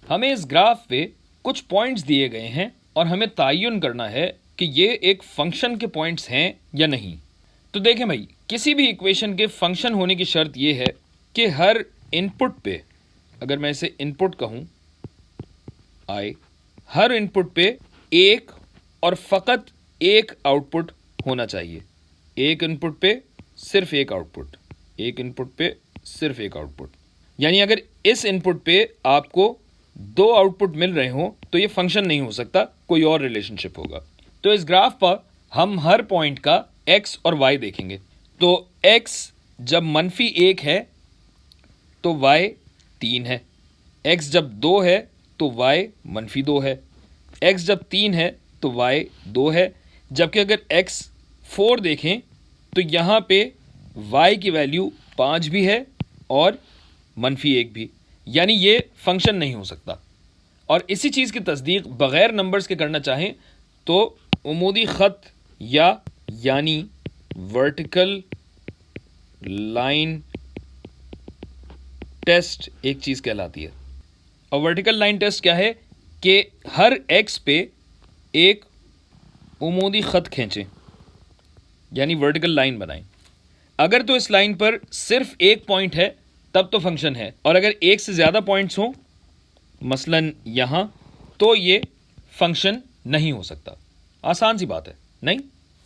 हमें इस ग्राफ पे कुछ पॉइंट्स दिए गए हैं और हमें तयन करना है कि ये एक फंक्शन के पॉइंट्स हैं या नहीं। तो देखें भाई, किसी भी इक्वेशन के फंक्शन होने की शर्त ये है कि हर इनपुट पे, अगर मैं इसे इनपुट कहूँ आई, हर इनपुट पे एक और फ़कत एक आउटपुट होना चाहिए। एक इनपुट पे सिर्फ एक आउटपुट, एक इनपुट पे सिर्फ एक आउटपुट। यानी अगर इस इनपुट पे आपको दो आउटपुट मिल रहे हों तो ये फंक्शन नहीं हो सकता, कोई और रिलेशनशिप होगा। तो इस ग्राफ पर हम हर पॉइंट का x और y देखेंगे। तो x जब -1 है तो y 3 है, x जब 2 है तो y -2 है, x जब 3 है तो y 2 है। जबकि अगर x 4 देखें तो यहाँ पे y की वैल्यू 5 भी है और -1 भी, यानी ये फंक्शन नहीं हो सकता। और इसी चीज़ की तस्दीक बग़ैर नंबर्स के करना चाहें तो उमूदी ख़त यानी वर्टिकल लाइन टेस्ट एक चीज़ कहलाती है। और वर्टिकल लाइन टेस्ट क्या है कि हर x पे एक उमूदी ख़त खींचें, यानी वर्टिकल लाइन बनाएं। अगर तो इस लाइन पर सिर्फ एक पॉइंट है तब तो फंक्शन है, और अगर एक से ज़्यादा पॉइंट्स हों, मसलन यहाँ, तो ये फंक्शन नहीं हो सकता। आसान सी बात है, नहीं?